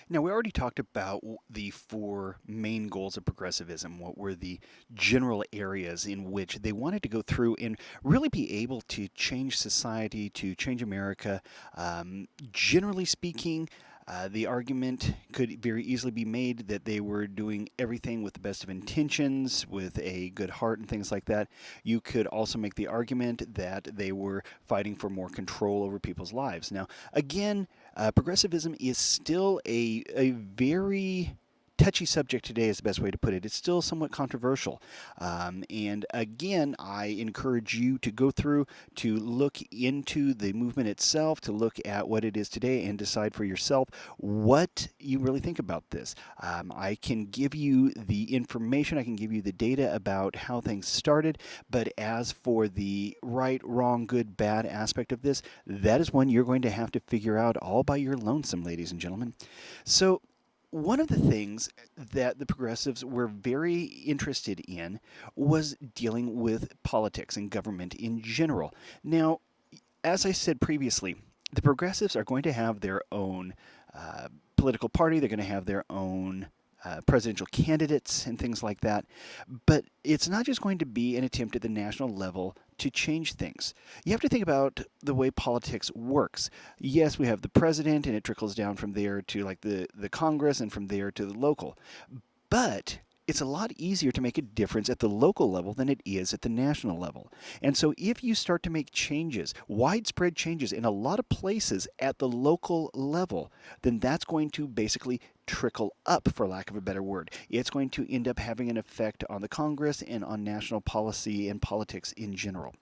Now, we already talked about the four main goals of progressivism. What were the general areas in which they wanted to go through and really be able to change society, to change America? Generally speaking, the argument could very easily be made that they were doing everything with the best of intentions, with a good heart, and things like that. You could also make the argument that they were fighting for more control over people's lives. Now, again, progressivism is still a very touchy subject today, is the best way to put it. It's still somewhat controversial. And again, I encourage you to go through to look into the movement itself, to look at what it is today, and decide for yourself what you really think about this. I can give you the information, I can give you the data about how things started, but as for the right, wrong, good, bad aspect of this, that is one you're going to have to figure out all by your lonesome, ladies and gentlemen. So, one of the things that the progressives were very interested in was dealing with politics and government in general. Now, as I said previously, the progressives are going to have their own political party, they're going to have their own presidential candidates and things like that. But it's not just going to be an attempt at the national level to change things. You have to think about the way politics works. Yes, we have the president, and it trickles down from there to like the Congress, and from there to the local. But it's a lot easier to make a difference at the local level than it is at the national level. And so if you start to make changes, widespread changes in a lot of places at the local level, then that's going to basically trickle up, for lack of a better word. It's going to end up having an effect on the Congress and on national policy and politics in general.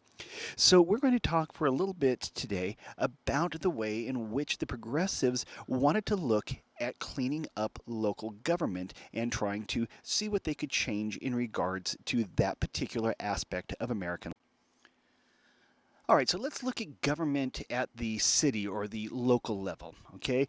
So, we're going to talk for a little bit today about the way in which the progressives wanted to look at cleaning up local government and trying to see what they could change in regards to that particular aspect of American. All right, so let's look at government at the city or the local level, okay?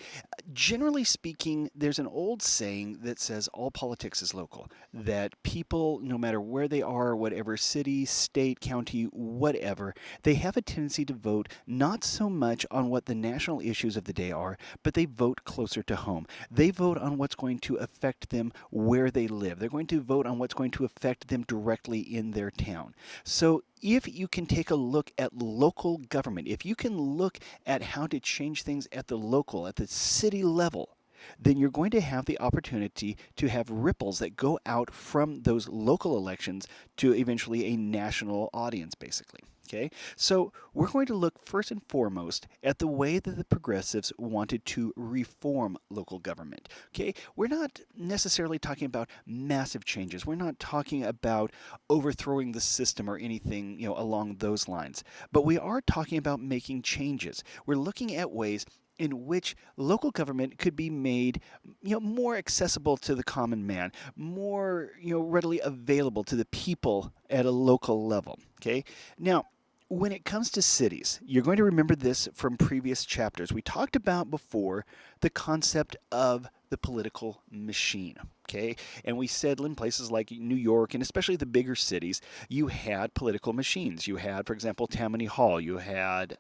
Generally speaking, there's an old saying that says all politics is local, that people, no matter where they are, whatever city, state, county, whatever, they have a tendency to vote not so much on what the national issues of the day are, but they vote closer to home. They vote on what's going to affect them where they live. They're going to vote on what's going to affect them directly in their town. So if you can take a look at local government, if you can look at how to change things at the local, at the city level, then you're going to have the opportunity to have ripples that go out from those local elections to eventually a national audience, basically. Okay, so we're going to look first and foremost at the way that the progressives wanted to reform local government. Okay, we're not necessarily talking about massive changes. We're not talking about overthrowing the system or anything, along those lines. But we are talking about making changes. We're looking at ways in which local government could be made, more accessible to the common man, more, readily available to the people at a local level. Okay, now when it comes to cities, you're going to remember this from previous chapters. We talked about before the concept of the political machine. Okay, and we said in places like New York and especially the bigger cities, you had political machines. You had, for example, Tammany Hall. You had,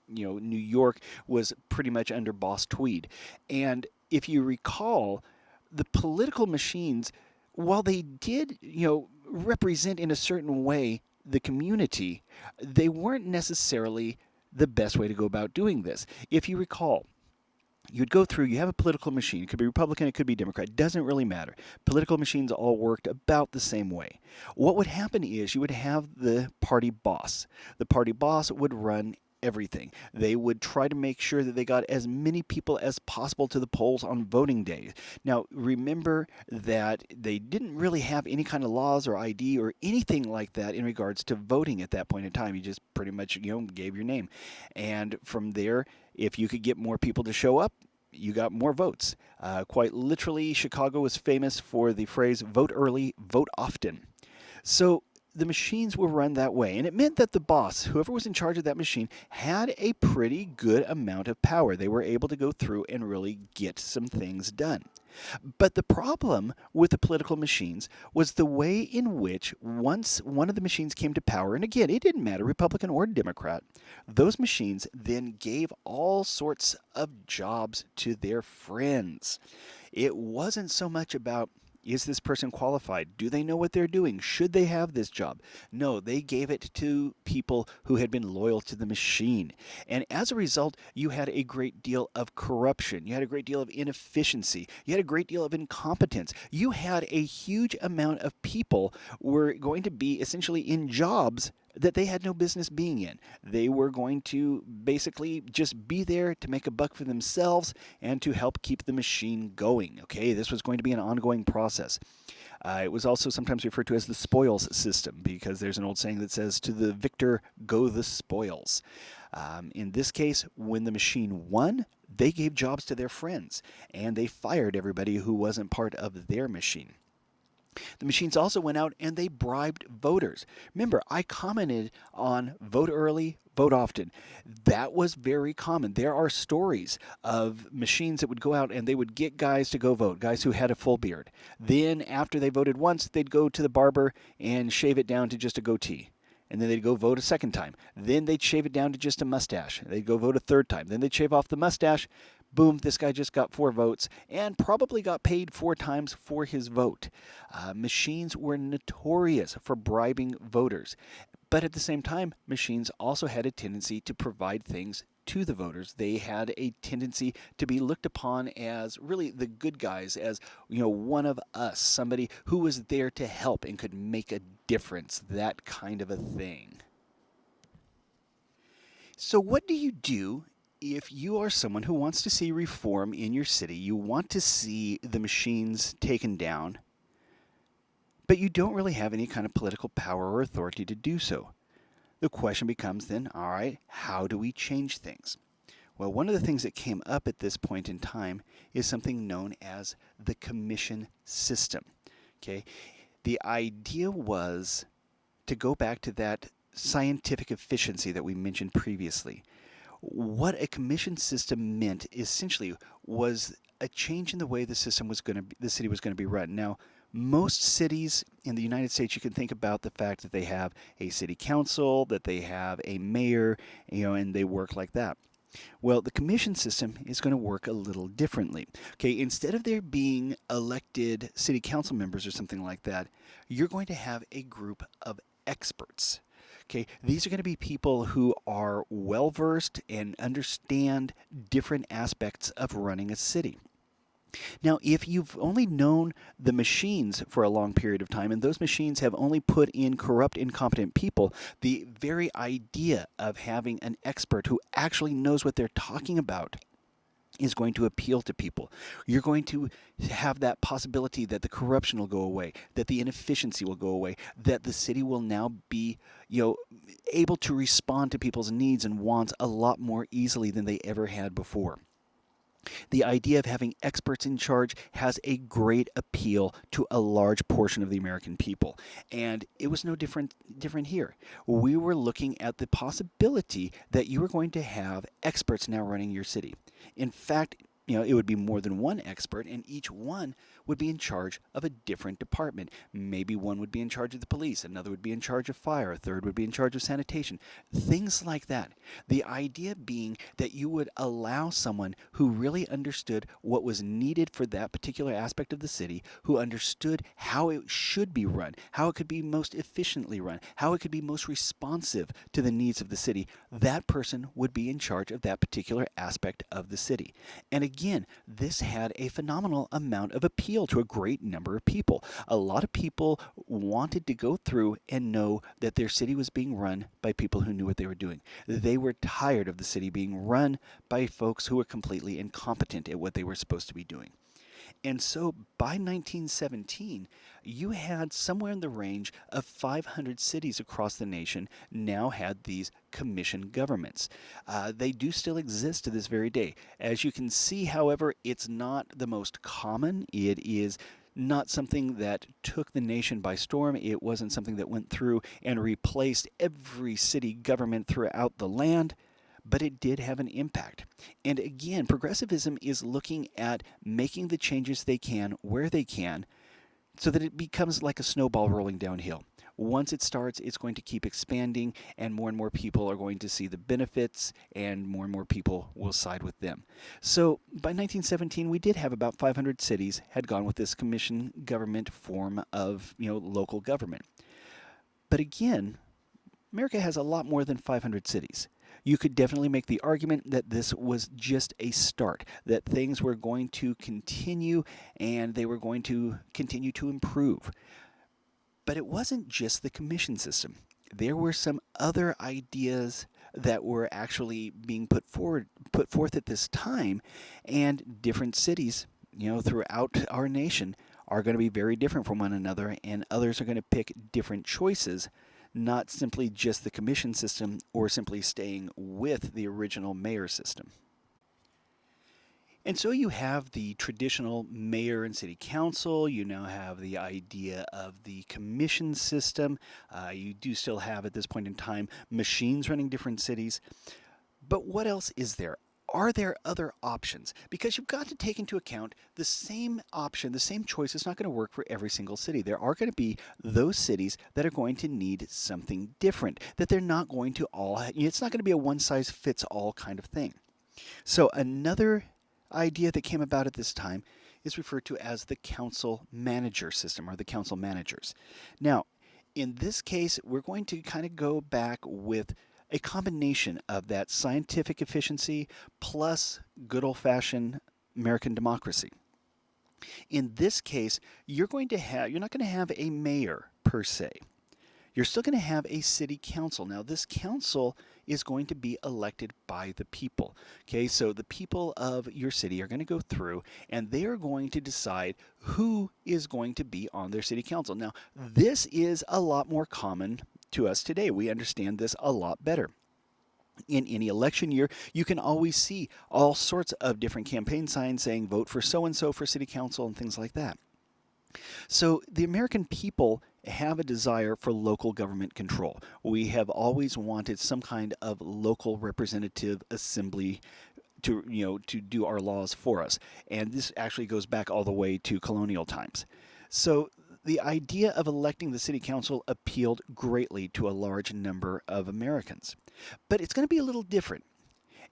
New York was pretty much under Boss Tweed. And if you recall, the political machines, while they did, represent in a certain way the community, they weren't necessarily the best way to go about doing this. If you recall, you'd go through, you have a political machine. It could be Republican, it could be Democrat. It doesn't really matter. Political machines all worked about the same way. What would happen is you would have the party boss. The party boss would run everything. They would try to make sure that they got as many people as possible to the polls on voting day. Now, remember that they didn't really have any kind of laws or ID or anything like that in regards to voting at that point in time. You just pretty much, gave your name. And from there, if you could get more people to show up, you got more votes. Quite literally, Chicago was famous for the phrase vote early, vote often. So the machines were run that way. And it meant that the boss, whoever was in charge of that machine, had a pretty good amount of power. They were able to go through and really get some things done. But the problem with the political machines was the way in which once one of the machines came to power, and again, it didn't matter, Republican or Democrat, those machines then gave all sorts of jobs to their friends. It wasn't so much about, is this person qualified? Do they know what they're doing? Should they have this job? No, they gave it to people who had been loyal to the machine. And as a result, you had a great deal of corruption. You had a great deal of inefficiency. You had a great deal of incompetence. You had a huge amount of people were going to be essentially in jobs that they had no business being in. They were going to basically just be there to make a buck for themselves and to help keep the machine going. Okay, this was going to be an ongoing process. It was also sometimes referred to as the spoils system because there's an old saying that says, to the victor go the spoils. In this case, when the machine won, they gave jobs to their friends and they fired everybody who wasn't part of their machine. The machines also went out and they bribed voters. Remember, I commented on vote early, vote often. That was very common. There are stories of machines that would go out and they would get guys to go vote, guys who had a full beard. Then, after they voted once, they'd go to the barber and shave it down to just a goatee. And then they'd go vote a second time. Then they'd shave it down to just a mustache. They'd go vote a third time. Then they'd shave off the mustache. Boom, this guy just got 4 votes and probably got paid 4 times for his vote. Machines were notorious for bribing voters. But at the same time, machines also had a tendency to provide things to the voters. They had a tendency to be looked upon as really the good guys, as one of us, somebody who was there to help and could make a difference, that kind of a thing. So what do you do if you are someone who wants to see reform in your city? You want to see the machines taken down, but you don't really have any kind of political power or authority to do so. The question becomes then, all right, how do we change things? Well, one of the things that came up at this point in time is something known as the commission system. Okay, the idea was to go back to that scientific efficiency that we mentioned previously. What a commission system meant essentially was a change in the way the city was going to be run. Now, most cities in the United States, you can think about the fact that they have a city council, that they have a mayor, and they work like that. Well, the commission system is going to work a little differently. Okay, instead of there being elected city council members or something like that, you're going to have a group of experts. Okay, these are going to be people who are well versed and understand different aspects of running a city. Now, if you've only known the machines for a long period of time and those machines have only put in corrupt, incompetent people, the very idea of having an expert who actually knows what they're talking about is going to appeal to people. You're going to have that possibility that the corruption will go away, that the inefficiency will go away, that the city will now be, able to respond to people's needs and wants a lot more easily than they ever had before. The idea of having experts in charge has a great appeal to a large portion of the American people. And it was no different here. We were looking at the possibility that you were going to have experts now running your city. In fact, it would be more than one expert, and each one would be in charge of a different department. Maybe one would be in charge of the police, another would be in charge of fire, a third would be in charge of sanitation, things like that. The idea being that you would allow someone who really understood what was needed for that particular aspect of the city, who understood how it should be run, how it could be most efficiently run, how it could be most responsive to the needs of the city. That person would be in charge of that particular aspect of the city. And again, this had a phenomenal amount of appeal to a great number of people. A lot of people wanted to go through and know that their city was being run by people who knew what they were doing. They were tired of the city being run by folks who were completely incompetent at what they were supposed to be doing. And so by 1917, you had somewhere in the range of 500 cities across the nation now had these commission governments. They do still exist to this very day. As you can see, however, it's not the most common. It is not something that took the nation by storm. It wasn't something that went through and replaced every city government throughout the land, but it did have an impact. And again, progressivism is looking at making the changes they can where they can so that it becomes like a snowball rolling downhill. Once it starts, it's going to keep expanding, and more people are going to see the benefits, and more people will side with them. So by 1917, we did have about 500 cities had gone with this commission government form of local government. But again, America has a lot more than 500 cities. You could definitely make the argument that this was just a start, that things were going to continue and they were going to continue to improve. But it wasn't just the commission system. There were some other ideas that were actually being put forth at this time, and different cities, throughout our nation are going to be very different from one another, and others are going to pick different choices, not simply just the commission system or simply staying with the original mayor system. And so you have the traditional mayor and city council. You now have the idea of the commission system. You do still have, at this point in time, machines running different cities. But what else is there? Are there other options? Because you've got to take into account the same option, the same choice is not going to work for every single city. There are going to be those cities that are going to need something different, that they're not going to all, it's not going to be a one size fits all kind of thing. So another idea that came about at this time is referred to as the council manager system, or the council managers. Now, in this case, we're going to kind of go back with a combination of that scientific efficiency plus good old-fashioned American democracy. In this case, you're not going to have a mayor per se. You're still going to have a city council. Now, this council is going to be elected by the people. Okay, so the people of your city are going to go through and they are going to decide who is going to be on their city council. Now, this is a lot more common to us today. We understand this a lot better. In any election year, you can always see all sorts of different campaign signs saying vote for so and so for city council and things like that. So the American people have a desire for local government control. We have always wanted some kind of local representative assembly to do our laws for us. And this actually goes back all the way to colonial times. So the idea of electing the city council appealed greatly to a large number of Americans. But it's going to be a little different.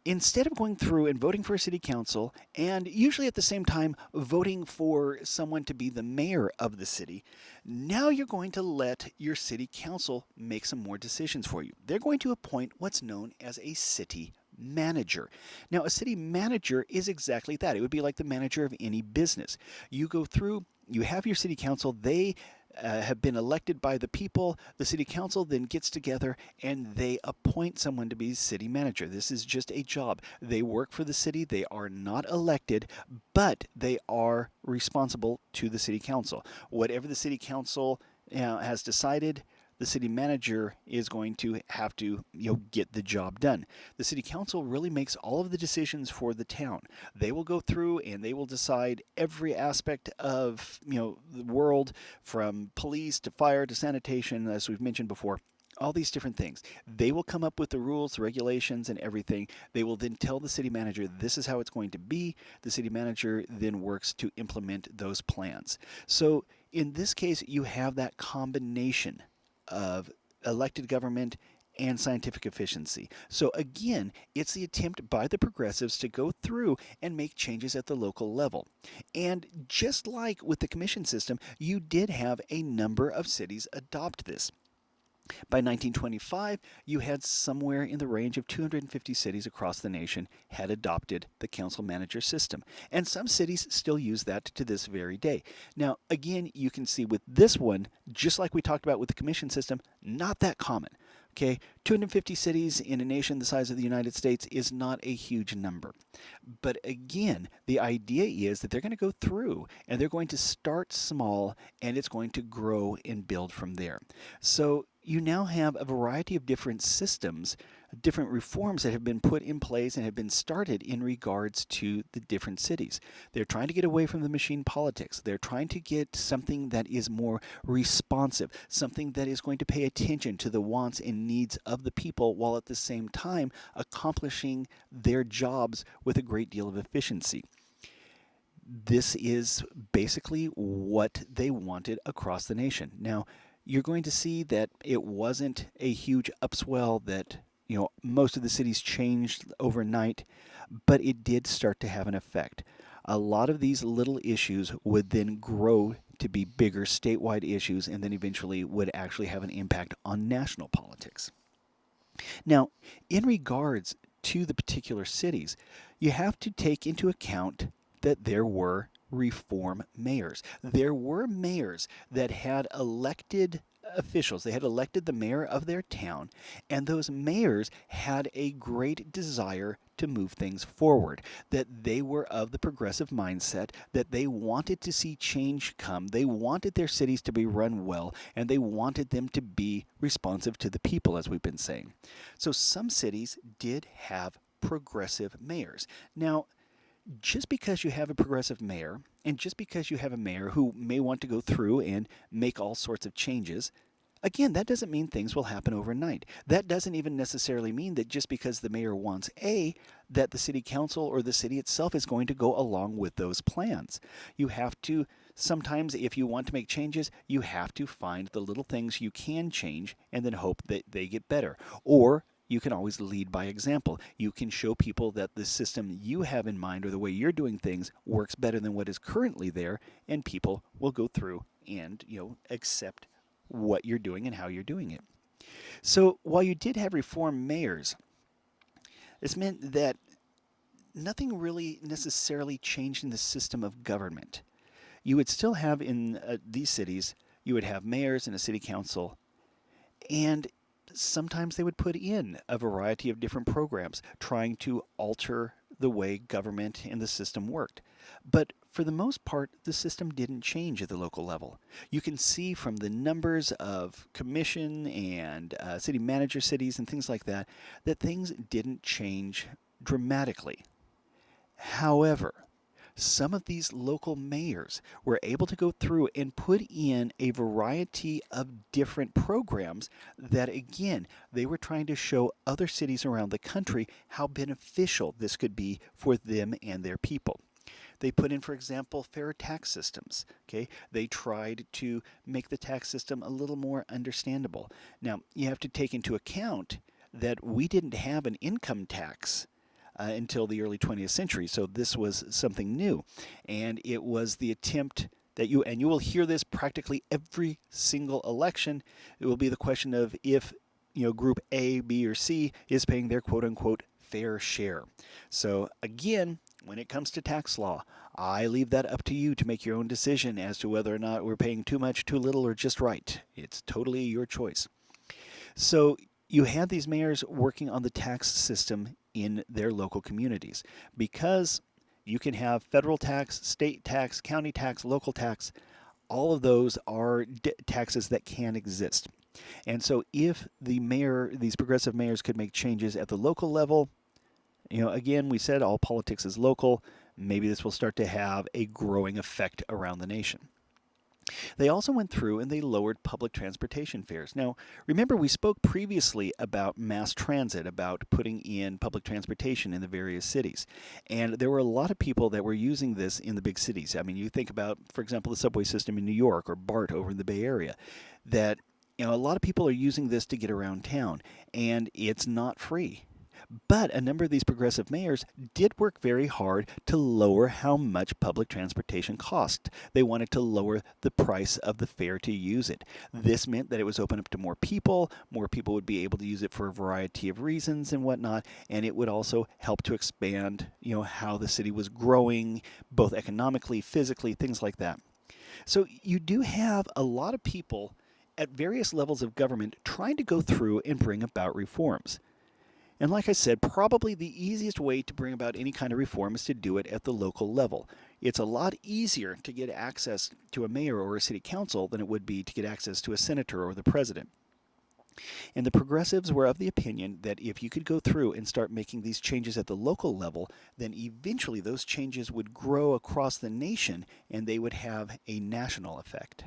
Instead of going through and voting for a city council, and usually at the same time voting for someone to be the mayor of the city, now you're going to let your city council make some more decisions for you. They're going to appoint what's known as a city manager. Now, a city manager is exactly that. It would be like the manager of any business. You go through, you have your city council, they have been elected by the people. The city council then gets together and they appoint someone to be city manager. This is just a job. They work for the city. They are not elected, but they are responsible to the city council. Whatever the city council has decided, the city manager is going to have to get the job done. The city council really makes all of the decisions for the town. They will go through and they will decide every aspect of the world, from police to fire to sanitation, as we've mentioned before. All these different things. They will come up with the rules, the regulations, and everything. They will then tell the city manager this is how it's going to be. The city manager then works to implement those plans. So in this case, you have that combination of elected government and scientific efficiency. So again, it's the attempt by the progressives to go through and make changes at the local level. And just like with the commission system, you did have a number of cities adopt this. By 1925, you had somewhere in the range of 250 cities across the nation had adopted the council manager system. And some cities still use that to this very day. Now, again, you can see with this one, just like we talked about with the commission system, not that common. Okay, 250 cities in a nation the size of the United States is not a huge number. But again, the idea is that they're going to go through and they're going to start small and it's going to grow and build from there. So you now have a variety of different systems, different reforms that have been put in place and have been started in regards to the different cities. They're trying to get away from the machine politics. They're trying to get something that is more responsive, something that is going to pay attention to the wants and needs of the people while at the same time accomplishing their jobs with a great deal of efficiency. This is basically what they wanted across the nation. Now, you're going to see that it wasn't a huge upswell that, most of the cities changed overnight, but it did start to have an effect. A lot of these little issues would then grow to be bigger statewide issues and then eventually would actually have an impact on national politics. Now, in regards to the particular cities, you have to take into account that there were reform mayors. There were mayors that had elected officials. They had elected the mayor of their town, and those mayors had a great desire to move things forward, that they were of the progressive mindset, that they wanted to see change come. They wanted their cities to be run well, and they wanted them to be responsive to the people, as we've been saying. So some cities did have progressive mayors. Now, just because you have a progressive mayor, and just because you have a mayor who may want to go through and make all sorts of changes, again, that doesn't mean things will happen overnight. That doesn't even necessarily mean that just because the mayor wants A, that the city council or the city itself is going to go along with those plans. You have to, sometimes if you want to make changes, you have to find the little things you can change and then hope that they get better. Or you can always lead by example. You can show people that the system you have in mind or the way you're doing things works better than what is currently there, and people will go through and, accept what you're doing and how you're doing it. So while you did have reform mayors, this meant that nothing really necessarily changed in the system of government. You would still have in these cities, you would have mayors and a city council, and sometimes they would put in a variety of different programs trying to alter the way government and the system worked. But for the most part, the system didn't change at the local level. You can see from the numbers of commission and city manager cities and things like that, that things didn't change dramatically. However, some of these local mayors were able to go through and put in a variety of different programs that, again, they were trying to show other cities around the country how beneficial this could be for them and their people. They put in, for example, fair tax systems. Okay, they tried to make the tax system a little more understandable. Now, you have to take into account that we didn't have an income tax until the early 20th century. So this was something new. And it was the attempt that and you will hear this practically every single election. It will be the question of if, group A, B, or C is paying their quote unquote fair share. So again, when it comes to tax law, I leave that up to you to make your own decision as to whether or not we're paying too much, too little, or just right. It's totally your choice. So you had these mayors working on the tax system in their local communities because you can have federal tax, state tax, county tax, local tax. All of those are taxes that can exist. And so if these progressive mayors could make changes at the local level, again, we said all politics is local. Maybe this will start to have a growing effect around the nation. They also went through and they lowered public transportation fares. Now, remember, we spoke previously about mass transit, about putting in public transportation in the various cities. And there were a lot of people that were using this in the big cities. I mean, you think about, for example, the subway system in New York or BART over in the Bay Area, that a lot of people are using this to get around town, and it's not free. But a number of these progressive mayors did work very hard to lower how much public transportation cost. They wanted to lower the price of the fare to use it. This meant that it was open up to more people. More people would be able to use it for a variety of reasons and whatnot. And it would also help to expand, how the city was growing, both economically, physically, things like that. So you do have a lot of people at various levels of government trying to go through and bring about reforms. And like I said, probably the easiest way to bring about any kind of reform is to do it at the local level. It's a lot easier to get access to a mayor or a city council than it would be to get access to a senator or the president. And the progressives were of the opinion that if you could go through and start making these changes at the local level, then eventually those changes would grow across the nation and they would have a national effect.